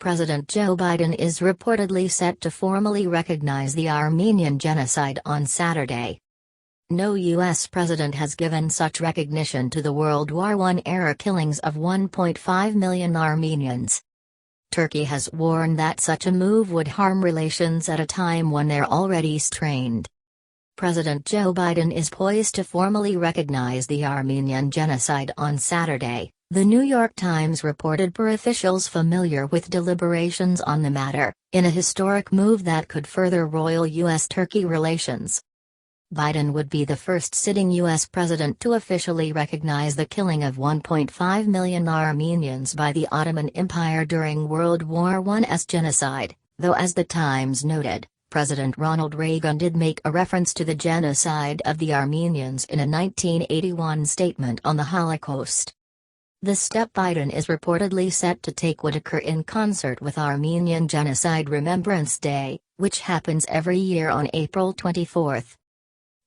President Joe Biden is reportedly set to formally recognize the Armenian genocide on Saturday. No U.S. president has given such recognition to the World War I-era killings of 1.5 million Armenians. Turkey has warned that such a move would harm relations at a time when they're already strained. President Joe Biden is poised to formally recognize the Armenian genocide on Saturday, The New York Times reported per officials familiar with deliberations on the matter, in a historic move that could further royal U.S.-Turkey relations. Biden would be the first sitting U.S. president to officially recognize the killing of 1.5 million Armenians by the Ottoman Empire during World War I's genocide, though as the Times noted, President Ronald Reagan did make a reference to the genocide of the Armenians in a 1981 statement on the Holocaust. The step Biden is reportedly set to take would occur in concert with Armenian Genocide Remembrance Day, which happens every year on April 24.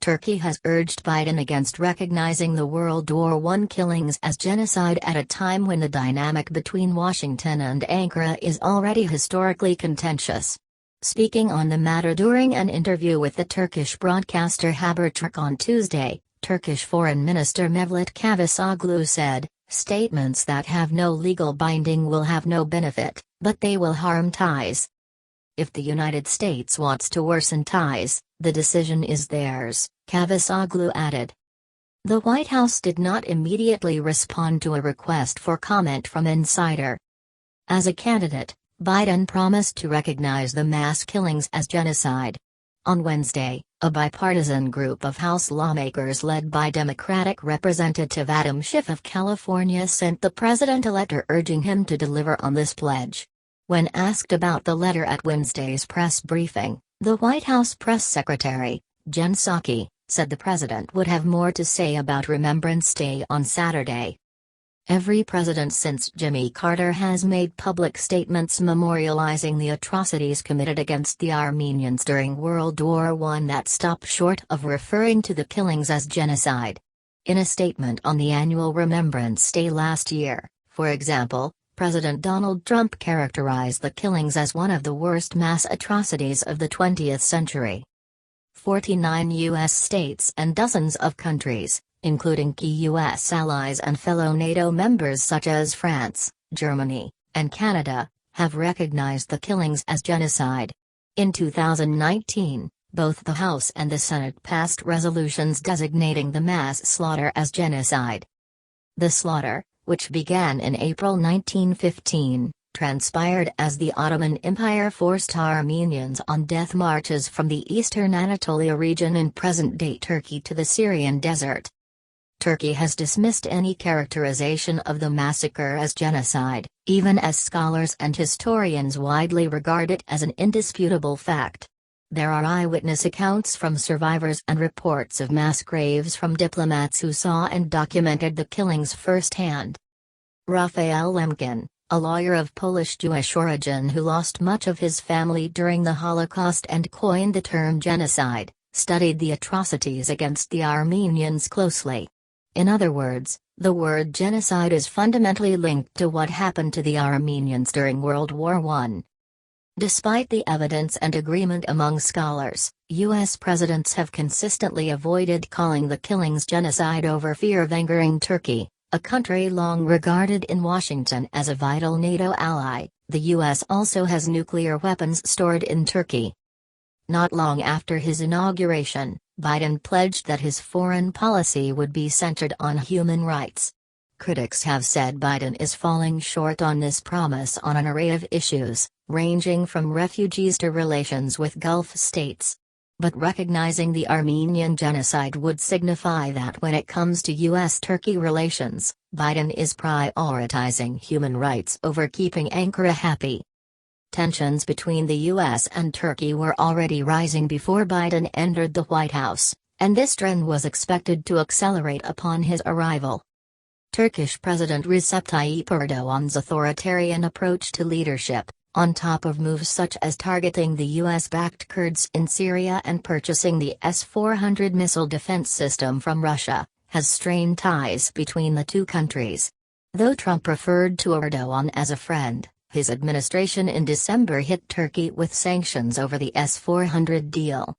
Turkey has urged Biden against recognizing the World War I killings as genocide at a time when the dynamic between Washington and Ankara is already historically contentious. Speaking on the matter during an interview with the Turkish broadcaster Haberturk on Tuesday, Turkish Foreign Minister Mevlut Cavusoglu said, "Statements that have no legal binding will have no benefit, but they will harm ties. If the United States wants to worsen ties, the decision is theirs," Cavusoglu added. The White House did not immediately respond to a request for comment from Insider. As a candidate, Biden promised to recognize the mass killings as genocide. On Wednesday, a bipartisan group of House lawmakers led by Democratic Representative Adam Schiff of California sent the president a letter urging him to deliver on this pledge. When asked about the letter at Wednesday's press briefing, the White House press secretary, Jen Psaki, said the president would have more to say about Remembrance Day on Saturday. Every president since Jimmy Carter has made public statements memorializing the atrocities committed against the Armenians during World War I that stop short of referring to the killings as genocide. In a statement on the annual Remembrance Day last year, for example, President Donald Trump characterized the killings as one of the worst mass atrocities of the 20th century. 49 U.S. states and dozens of countries, including key U.S. allies and fellow NATO members such as France, Germany, and Canada, have recognized the killings as genocide. In 2019, both the House and the Senate passed resolutions designating the mass slaughter as genocide. The slaughter, which began in April 1915, transpired as the Ottoman Empire forced Armenians on death marches from the eastern Anatolia region in present-day Turkey to the Syrian desert. Turkey has dismissed any characterization of the massacre as genocide, even as scholars and historians widely regard it as an indisputable fact. There are eyewitness accounts from survivors and reports of mass graves from diplomats who saw and documented the killings firsthand. Raphael Lemkin, a lawyer of Polish Jewish origin who lost much of his family during the Holocaust and coined the term genocide, studied the atrocities against the Armenians closely. In other words, the word genocide is fundamentally linked to what happened to the Armenians during World War I. Despite the evidence and agreement among scholars, U.S. presidents have consistently avoided calling the killings genocide over fear of angering Turkey, a country long regarded in Washington as a vital NATO ally. The U.S. also has nuclear weapons stored in Turkey. Not long after his inauguration, Biden pledged that his foreign policy would be centered on human rights. Critics have said Biden is falling short on this promise on an array of issues, ranging from refugees to relations with Gulf states. But recognizing the Armenian genocide would signify that when it comes to U.S.-Turkey relations, Biden is prioritizing human rights over keeping Ankara happy. Tensions between the U.S. and Turkey were already rising before Biden entered the White House, and this trend was expected to accelerate upon his arrival. Turkish President Recep Tayyip Erdogan's authoritarian approach to leadership, on top of moves such as targeting the U.S.-backed Kurds in Syria and purchasing the S-400 missile defense system from Russia, has strained ties between the two countries. Though Trump referred to Erdogan as a friend, His administration in December hit Turkey with sanctions over the S-400 deal.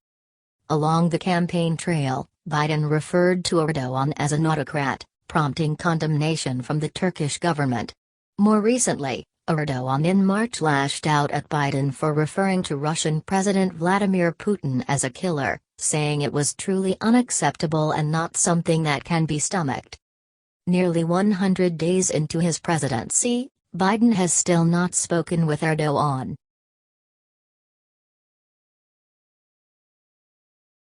Along the campaign trail, Biden referred to Erdogan as an autocrat, prompting condemnation from the Turkish government. More recently, Erdogan in March lashed out at Biden for referring to Russian President Vladimir Putin as a killer, saying it was truly unacceptable and not something that can be stomached. Nearly 100 days into his presidency, Biden has still not spoken with Erdogan.